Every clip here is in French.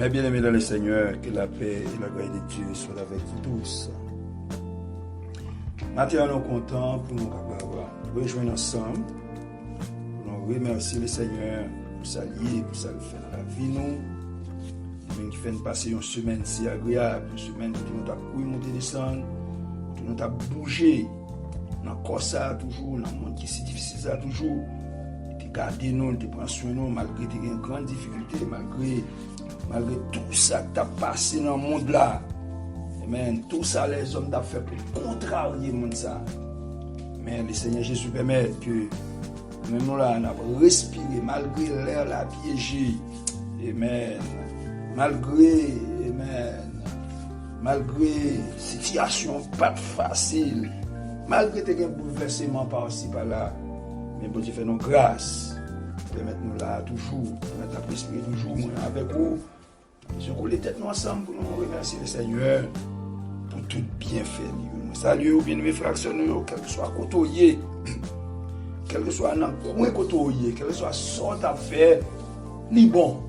Mes bien-aimés dans le Seigneur, que la paix et la grâce de Dieu soient avec vous tous. Maintenant, nous sommes contents pour nous rejoindre ensemble, pour nous remercier le Seigneur pour sa liée, pour ça le fait dans la vie, nous qui fait passer une semaine si agréable, une semaine où nous avons monter descendre, où nous avons bougé dans le corps ça toujours, dans le monde qui est si difficile ça toujours, de garder nous, de prendre soin de nous, malgré des grandes difficultés, malgré tout ça que tu as passé dans le monde là. Amen. Tout ça, les hommes ont fait pour contrarier le monde ça. Mais le Seigneur Jésus permet que même nous là, on a respiré malgré l'air la piégé. Amen. Malgré situation pas facile, malgré tes bouleversements par-ci par-là, mais bon Dieu fait nos grâces. Permettre nous là toujours, permettre à respirer toujours avec vous. Je roule les têtes nous ensemble pour nous remercier le Seigneur pour tout bienfait. Salut, bien-aimés frères, quel que soit côtoyé, quel que soit dans le coin côtoyé, quel que soit sorte à faire, ni bon.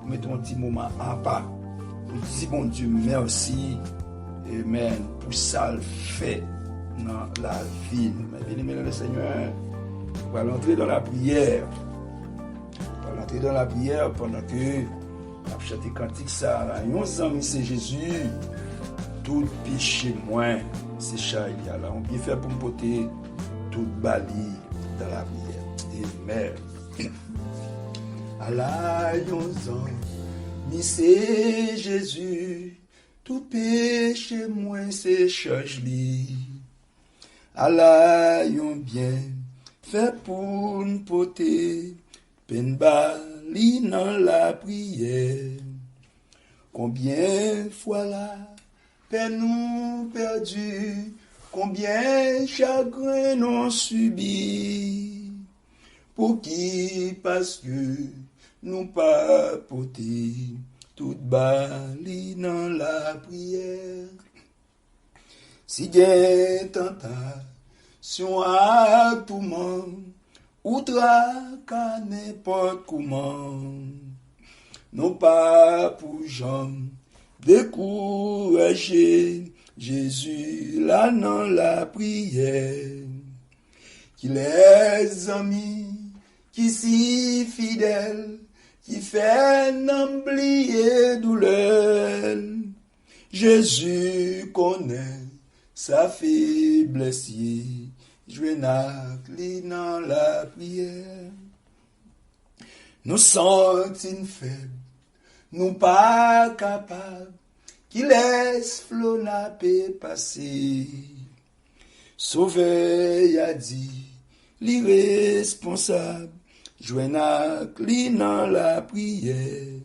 Mettons un petit moment à part pour dire bon Dieu merci, amen, pour ça le fait dans la vie. Bien-aimés dans le Seigneur, on va entrer dans la prière. On va entrer dans la prière pendant que on a chanté cantique ça. Nos amis, c'est Jésus. Tout péché moins, c'est Charlie. Alors, on peut faire pour me porter tout bali dans la prière. Amen. Allah, ni c'est Jésus. Tout péché moins, c'est Charlie. Allah, bien fait pour me porter peine bali dans la prière. Combien fois là peine nous perdu, combien chagrin nous subi, pour qui parce que nous pas porté toute bali dans la prière. Si gain tentation à tout monde, outra qu'à n'importe comment, non pas pour jambes décourager Jésus là dans la prière, qui les amis qui si fidèles, qui fait n'oublier douleur. Jésus connaît sa faiblesse, joignacli dans la prière. Nous sommes faibles, nous pas capables, qui laisse flot la paix passer. Sauvé a dit, l'irresponsable, joignacli dans la prière.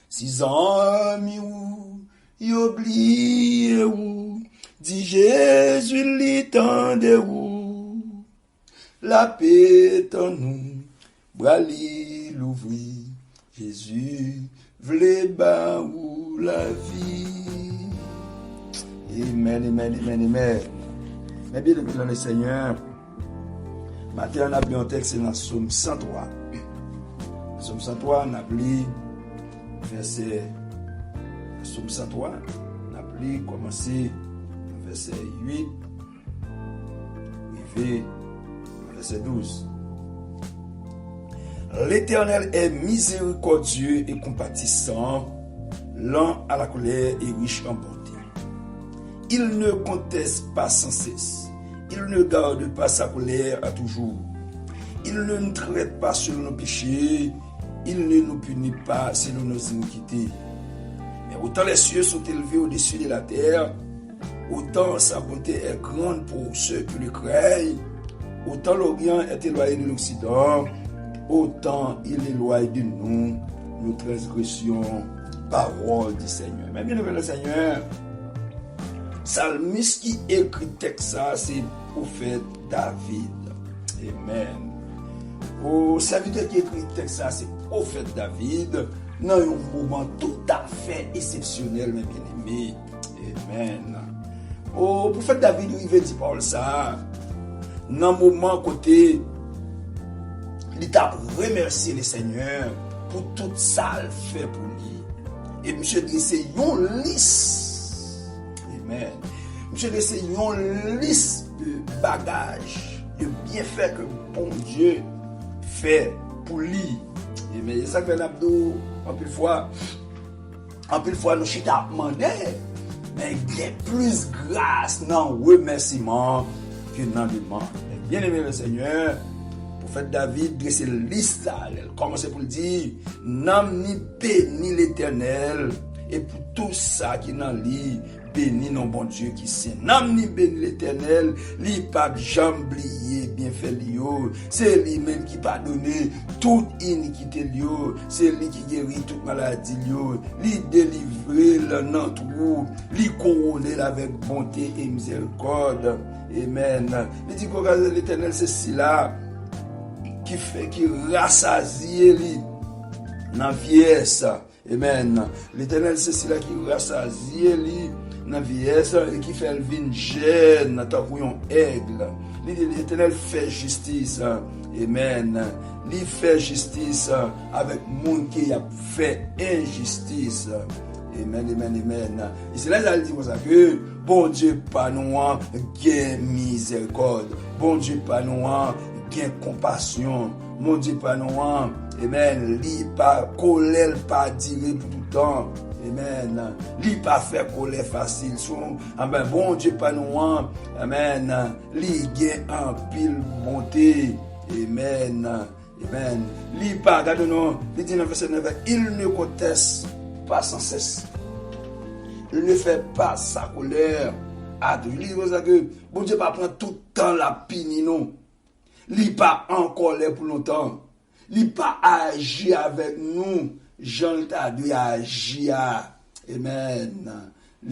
Si amis ou, y oublie ou, dit Jésus l'étendait ou, la paix en nous, brali l'ouvrir. Jésus v'lait ba ou la vie. Amen, amen, amen, amen. Mais bien dans le Seigneur, matin on a bien un texte dans Psaume 103. Psaume 103, on a lu verset Psaume 103, on a lu commencer verset 8, arrivé verset 12. L'Éternel est miséricordieux et compatissant, lent à la colère et riche en bonté. Il ne conteste pas sans cesse. Il ne garde pas sa colère à toujours. Il ne nous traite pas selon nos péchés. Il ne nous punit pas selon nos iniquités. Mais autant les cieux sont élevés au-dessus de la terre, autant sa bonté est grande pour ceux qui le craignent. Autant l'Orient est éloigné de l'Occident, autant il éloigne de nous nos transgressions, parole du Seigneur. Mais bien le Seigneur, psalmiste qui écrit texte ça, c'est le prophète David. Amen. Au serviteur qui écrit texte ça, c'est le prophète David, dans un moment tout à fait exceptionnel, mes bien-aimés. Amen. Au prophète David, il veut dire Paul ça, dans un moment côté, il t'a remercié le Seigneur pour tout ça le fait pour lui. Et monsieur dresse une liste. Amen. Monsieur dresse une liste de bagages, de bienfaits que bon Dieu fait pour lui. Amen. C'est ça que l'abdou, en plus fois, nous chita demandé, mais il y a plus grâce dans le remerciement que dans le demande. Bien aimé le Seigneur, prophète David dresse liste, elle commence pour le dire, n'am ni béni l'Éternel, et pour tout ça qui n'en lit, béni non bon Dieu qui sait. N'am ni béni l'Éternel, li pas jamais oublié bien fait lio. C'est lui même qui pardonne toute iniquité lio. C'est lui qui guérit toute maladie lio. Li délivrer le nan trou, li couronner avec bonté et miséricorde. Amen. Il dit que l'Éternel c'est cela qui rassasie lui dans vieillesse. Amen. L'Éternel c'est cela qui rassasie lui dans vieillesse et qui fait le vin jeune tant qu'on aigle. L'Éternel fait justice. Amen. Il fait justice avec monde qui a fait injustice. Amen, amen, amen. Et c'est là qu'il dit comme ça que bon Dieu pas nous gain miséricorde. Bon Dieu pas nous gain compassion. Mon Dieu pas nous amen, li pas colère pas dire pour tout le temps. Amen. Li pas faire colère facile. Amen. Bon Dieu pas nous amen. Li gain en pile bonté. Amen. Amen. Li pas regardez-nous, il dit dans verset 9, il ne conteste pas sans cesse. Il ne fait pas sa colère à Dieu. Il dit que bon Dieu pas prendre tout le temps la pini non. Il pas en colère pour longtemps. Il pas agir avec nous. Jean t'a dû agir. Amen.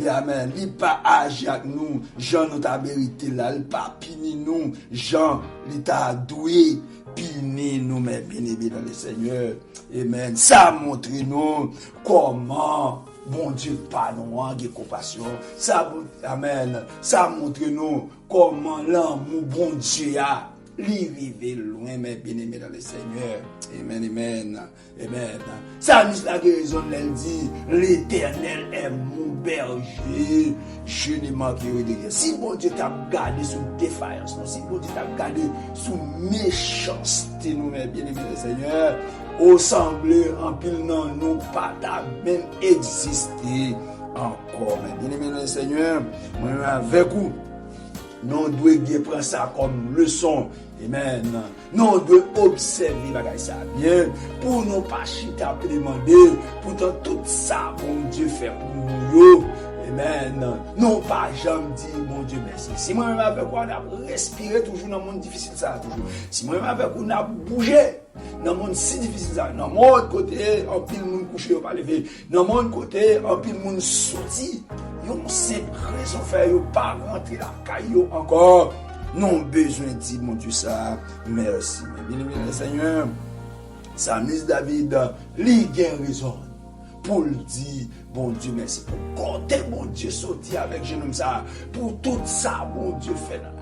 Amen. Il pas agir avec nous. Jean nous t'a mérité là. Il pas pini nous. Jean il t'a doué. Pini nous, mais bien aimé dans le Seigneur. Amen. Ça montre nous comment bon Dieu pas nous a compassion. Ça, amen. Ça montre nous comment l'amour bon Dieu a. Lui vivait loin, mais bien aimé dans le Seigneur. Amen, amen, amen. Ça nous la guérison, elle dit, l'Éternel est mon berger, je ne manquerai de rien. Si bon Dieu t'a gardé sous défaillance, si bon Dieu t'a gardé sous méchanceté, nous, mais bien aimé le Seigneur, au semblé en pile non, nous pas même exister encore. Mais bien aimé le Seigneur, moi avec vous. Nous devons prendre ça comme leçon. Amen. Nous devons observer ça bien pour nous pas chita demander. Pourtant tout ça, mon Dieu fait pour nous. Amen. Non pas jamais dire mon Dieu merci. Si moi-même avec quoi on a respiré toujours dans le monde difficile ça toujours. Si moi-même avec quoi on a bougé dans le monde si difficile ça. Dans mon autre côté, en pile monde couché ou pas levé. Dans mon autre côté, en pile monde sorti. Yon simple raison faire yo pas rentrer la caillou encore. Non besoin de dire mon Dieu ça. Merci. Bien aimé le Seigneur. Psalmiste David, li gen raison pour le dire bon Dieu merci pour compter mon Dieu sorti avec jeune ça pour tout ça bon Dieu fait dans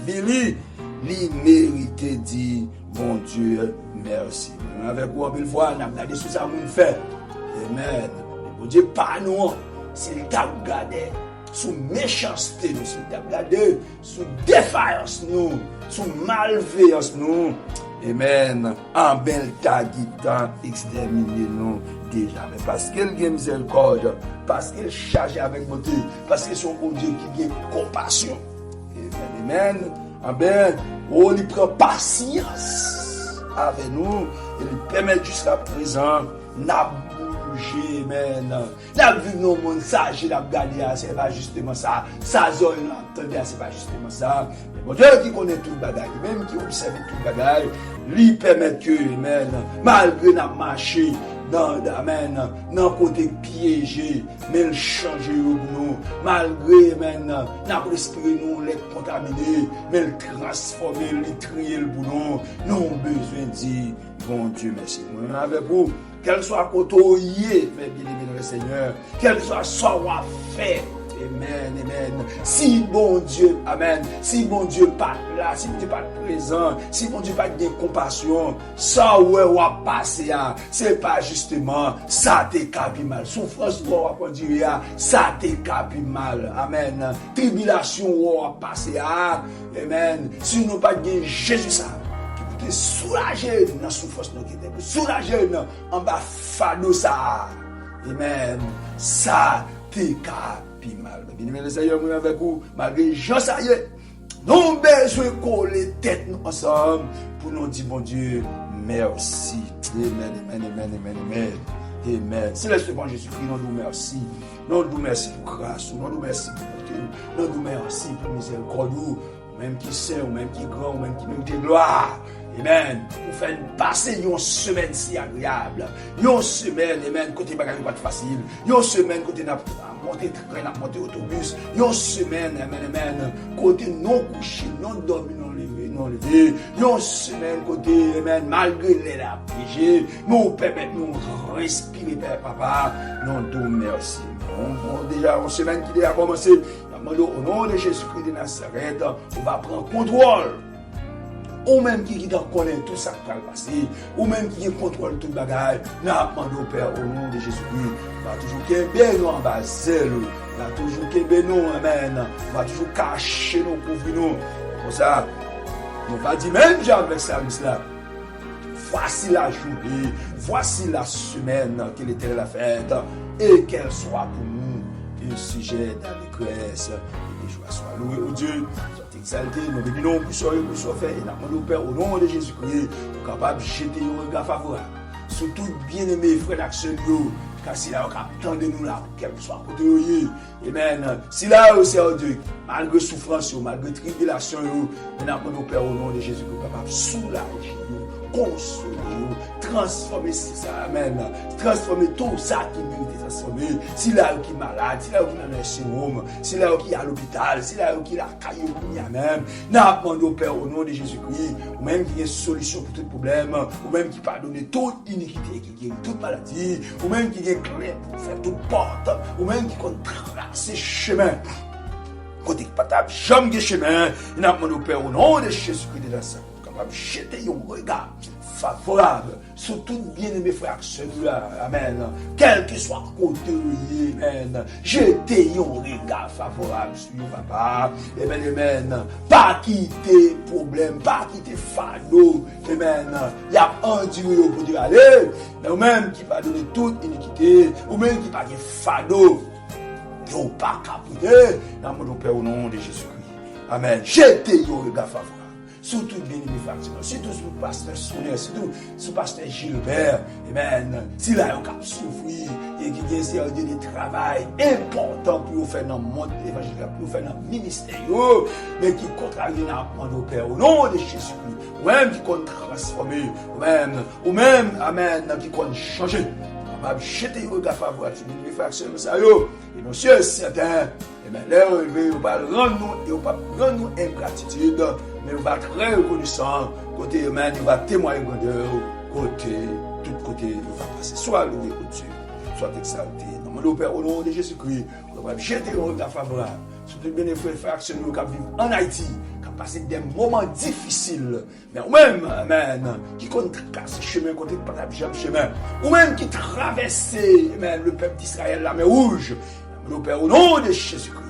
la vie li mérite dire bon Dieu merci. Avec vous une fois on a regardé sous ça moun fait. Amen. Bon Dieu pas nous. S'il t'a regardé sous méchanceté nous, s'il t'a regardé sous défaillance nous, sous malveillance nous, amen, en bel t'a guidant exterminer nous déjà. Mais parce qu'elle a miséricorde, parce qu'elle charge avec beauté, parce que son bon Dieu qui a compassion. Amen, amen. Oh, il prend patience avec nous et il permet jusqu'à présent n'a amen. La vie dans le monde sage, la regarder, c'est pas justement ça. Ça zone l'entendre, c'est pas justement ça. Bon Dieu qui connaît tout le bagage, même qui observe tout le bagage, lui permet que, amen, malgré n'a marché dans côté piégé, mais il change nous, malgré, amen, n'a respiré nous, les contaminés, mais il transforme, il trier le boulon, nous avons besoin de dire, bon Dieu, merci. Moi, avec vous, qu'elle soit côtoyée, mais bien aimé le Seigneur, qu'elle soit fait, Amen, amen. Si bon Dieu, amen, si bon Dieu pas là, si bon Dieu pas présent, si bon Dieu pas de compassion, ça ouais ou a passé, c'est pas justement, ça te capi mal. Souffrance ou a dire, ça te capi mal. Amen. Tribulation ou a passé, amen. Si nous pas de Jésus ça, qui peut te soulager dans la souffrance, qui peut te soulager en bas fado ça. Amen. Ça te capi mal. Bien-aimés les Seigneur, moi avec vous, malgré Jean ça y est, nous besoin coller tête nous ensemble pour nous dire bon Dieu, merci. Amen, amen, amen, amen, amen. Amen. Céleste bon Jésus-Christ, nous nous merci. Nous nous merci pour grâce, nous nous merci pour beauté, nous nous merci pour miséricorde, même qui sait, ou même qui grand, ou même qui mérite gloire. Amen. Vous faites passer une semaine si agréable. Une semaine, amen, côté bagage pas facile. Une semaine côté n'a monter train, n'a monter autobus. Une semaine, amen, amen, côté non couché, non dormi, non levé, non levé. Une semaine côté, amen, malgré les péché, nous permet nous respirer, Père Papa. Nous te merci. Déjà, une semaine qui a commencé. Au nom de Jésus-Christ de Nazareth, on va prendre contrôle. Ou même qui connaît tout ça qui va passer, ou même qui contrôle tout le bagage, nous demandons au Père, au nom de Jésus-Christ, on va toujours qu'aimer nous en bas, on va toujours qu'aimer nous, amen, on va toujours cacher nous, couvrir nous. Pour ça, on va dire, même j'ai avec ça, voici la journée, voici la semaine que l'Éternel a faite, et qu'elle soit pour nous un sujet d'allégresse et de joie. Soit loué au Dieu. Exalté, nous bénissons pour ce que soit fait. Et nous demandons au Père, au nom de Jésus-Christ, pour capable de jeter un regard favorable sur tout bien-aimé frère d'action, car si là, on attend de nous là, quel que soit côté. Amen. Si là, c'est au Dieu, malgré souffrance, malgré tribulation, nous demandons au Père, au nom de Jésus-Christ, capable de soulager, consoler, transformer ça, amen. Transformer tout ça qui mérite de transformer. Si là, qui est malade, si là, qui est dans un sérum, si là, qui est à l'hôpital, si là, qui est à la caillou, même. Nous demandons au Père, au nom de Jésus-Christ, ou même qui a une solution pour tout problème, ou même qui pardonne toute iniquité, qui guérit toute maladie, ou même qui est clé pour faire toute porte, ou même qui compte traverser chemin. Côté pas ta jamais chemin, nous demandons au Père, au nom de Jésus-Christ de Nazareth, capable de jeter un regard favorable sur tout bien-aimé frère celui-là, amen, quel que soit côté, amen, jetez un regard favorable sur nous, papa, amen, amen, pas quitter problème, pas quitter fardeau, amen, il y a un Dieu pour dire aller, mais ou même qui va donner toute iniquité, ou même qui va dire fardeau, yo pas capoter, dans mon Père au nom de Jésus-Christ, amen, jetez un regard favorable. Surtout bien-aimé fracture, surtout sur le pasteur Sonia, surtout sur le pasteur Gilbert, amen. Si là, on a souffrir, et qui a un de travail important pour faire dans le monde évangélique, pour faire dans le ministère, mais qui contrarie dans le Père, au nom de Jésus-Christ, ou même qui compte transformer, ou même, amen, qui compte changer. On va jeter un regard favorable sur les fractions, et nos cieux certains, amen, là, on va rendre nous, et on va rendre nous ingratitude. Mais on va être très reconnaissant, côté humain, on va témoigner grandeur, côté, tout côté, on va passer. Soit loué au Dieu, soit exalté. Nous demandons au Père, au nom de Jésus-Christ, on va jeter un regard favorable sur tous les bénéfices fractionnés qui vivent en Haïti, qui ont passé des moments difficiles, mais ou même, amen, qui comptent casser chemin, côté pas de chemin, ou même qui traversent, amen, le peuple d'Israël, la mer rouge. Nous demandons au Père, au nom de Jésus-Christ.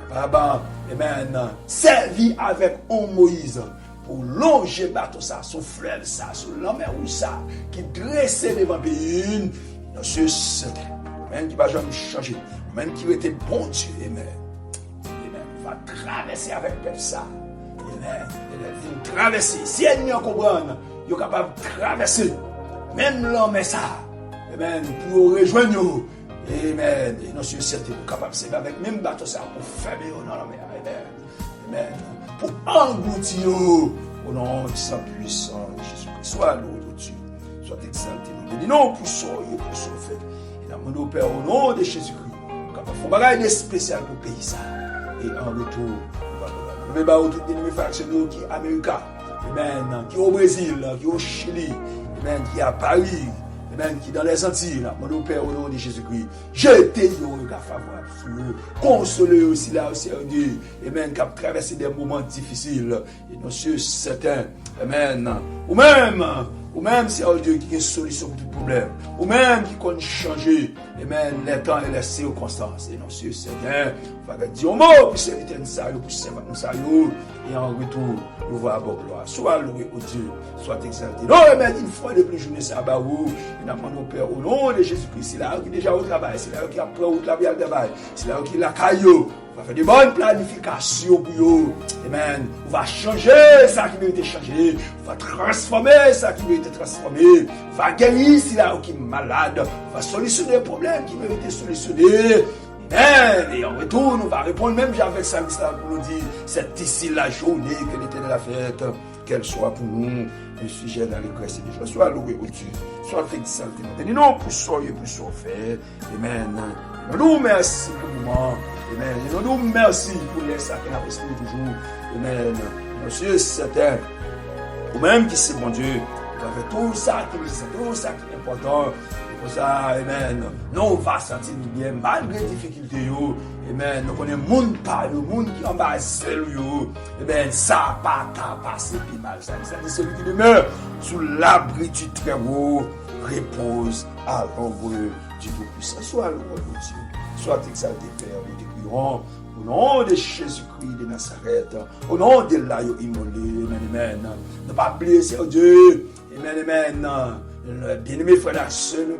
Papa, amen, servi avec un Moïse pour longer bateau ça, son fleuve ça, sur la mer rouge ça, qui dressait devant pays, dans ce certain, même qui va jamais changer, même qui était bon Dieu, amen. Amen. On va traverser avec le peuple ça, amen. Il va traverser, si ennemi en comprendre, il est capable de traverser, même l'homme ça, amen, pour rejoindre nous. Amen. Et nous sommes certains capables de servir avec même bateau ça pour faire dans la mer. Amen. Amen. Pour engloutir au nom du sang puissant de Jésus-Christ. Sois loué de Dieu. Sois exalté. Nous bénissons pour son et pour son fait. Et nous demandons au Père au nom de Jésus-Christ. Nous avons fait un spécial pour le pays ça. Et en retour, nous allons faire toutes les factions qui sont Amérique. Amen. Qui est au Brésil, qui est au Chili. Amen. Qui est à Paris. Amen, qui dans les Antilles, là, mon Père, au nom de Jésus-Christ, jetez un regard favorable sur eux, consolez aussi là, Seigneur Dieu, Amen, qui a traversé des moments difficiles, et nos cieux certains, Amen, ou même, Seigneur Dieu, qui a une solution pour tout problème, ou même qui compte changer, Amen, les temps et les circonstances, et nos cieux certains, on va dire au mot, pour servir nous salut, pour servir nous salut, et en retour, nous voir à bon gloire. Soit loué au Dieu, soit exalté. Non, Amen, une fois de plus, journée, ça va où, et nous demandons, Père, au nom de Jésus-Christ, c'est là qui est déjà au travail, c'est là qui apprend au travail, c'est là qui est la caillou. On va faire de bonnes planifications pour eux. Amen. On va changer ça qui mérite changer. On va transformer ça qui mérite transformer. On va guérir si là qui est malade. On va solutionner les problèmes qui méritent solutionner. Amen. Et en retour, on va répondre même avec ça pour nous dire, c'est ici la journée que l'Éternel a faite, qu'elle soit pour nous un sujet dans les grâces de Dieu. Soit loué au Dieu, soit exalté. Non, pour soyez plus fait. Amen. Nous merci pour le moment. Amen. Et nous merci pour les sacs qu'on a respecté toujours. Amen. Monsieur, c'était ou même qui c'est mon Dieu, on va faire tout ça qui est important. Et pour ça, Amen. Nous, on va sentir bien malgré les difficultés. Amen. Nous connaissons le monde par le monde qui en bas c'est lui. Amen. Ça pas qu'à passer plus mal. Ça dit celui qui demeure sous l'abri du très haut repose à l'ombre du Tout-Puissant. Soit le roi de Dieu. Soit exalté, Père, nous te prions au nom de Jésus-Christ de Nazareth, au nom de l'agneau immolé, amen, amen. Ne pas oublier, Seigneur Dieu, amen, amen. Bien-aimé frère,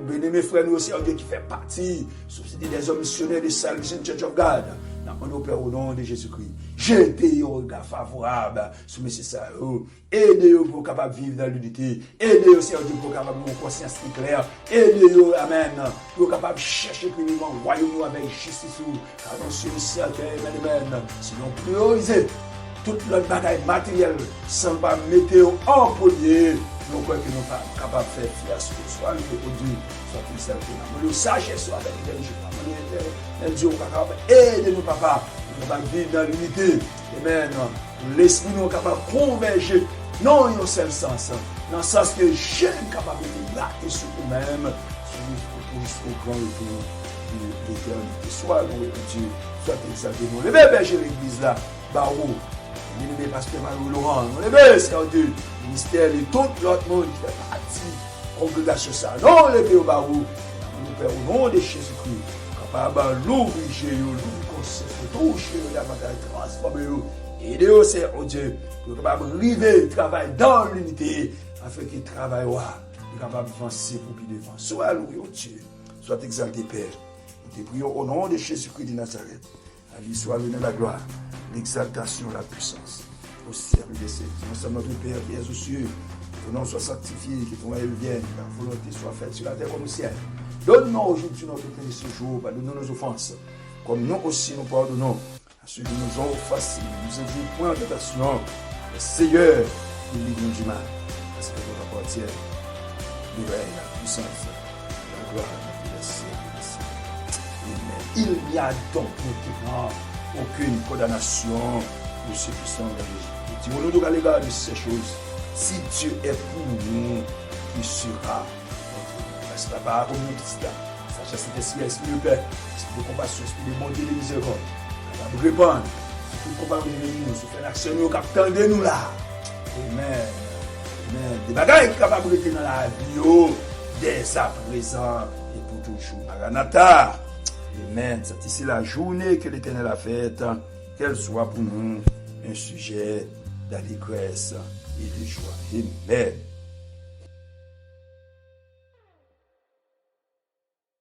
bien-aimé frère, nous aussi, Dieu qui fait partie, société des hommes missionnaires de Salvation Church of God. Nous Père au nom de Jésus-Christ. Jetez un regard favorable sur M. Sao. Aidez-vous pour capable vivre dans l'unité. Aidez-vous, Seigneur Dieu, pour capable avoir une conscience claire. Aidez-vous, Amen, pour capable chercher premièrement le royaume avec justice. Car nous sommes certains, Amen, sinon prioriser toute notre bataille matérielle sans pas mettre en premier. Nous croyons que nous sommes capables de faire fiasco. Soit le Dieu, soit le Seigneur. Nous sagesse, soit avec l'intelligence. Dieu, aidez-nous, papa. Nous allons vivre dans l'unité. Amen. L'esprit nous est capable de converger. Non, en un seul sens. Dans le sens que je suis capable de braquer sur nous-mêmes. Jusqu'au grand retour de l'éternité. Soit loué Dieu, soit exalté. Nous les bergers de l'église là. Barreau. Bien-aimé pasteur Marie Laurent. Nous les bergers, Seigneur Dieu. Ministère et tout l'autre monde qui fait partie de la congrégation ça. Non, les bergers au Barreau. Nous Père au nom de Jésus-Christ. Capable d'ouvrir l'ouvrir conscience, toucher davantage, transformer, aider Seigneur Dieu, pour capable arriver, travailler dans l'unité, afin qu'il travaille, il est capable d'avancer pour plus devant. Soit loué au Dieu, soit exalté Père. Nous te prions au nom de Jésus-Christ de Nazareth. À lui soit l'honneur, la gloire, l'exaltation, la puissance, au service de ses. Nous sommes notre Père qui est aux cieux, que ton nom soit sanctifié, que ton règne vienne, que ta volonté soit faite sur la terre comme au ciel. Donne-nous aujourd'hui notre pain de ce jour, pardonne-nous nos offenses, comme nous aussi nous pardonnons à ceux qui nous ont offensés. Nous avons point de tentation, le Seigneur nous livre du mal, parce que nous appartient le règne, la puissance, la gloire, la siècle. Amen. Il n'y a donc maintenant aucune condamnation pour ceux qui sont dans l'Égypte. Dis-nous à l'égard de ces choses. Si Dieu est pour nous, qui sera c'est la parole de Christ. Sagesse d'esprit, esprit de paix, esprit de compassion, esprit de bonté et de miséricorde. Nous répondre. Tout combat de nous, sur faire l'action, nous captons de nous là. Amen. Amen. Des bagailles qui sont capables de rester dans la vie, dès à présent et pour toujours. Maranatha. Amen. C'est ici la journée que l'Éternel a faite, qu'elle soit pour nous un sujet d'allégresse et de joie. Amen.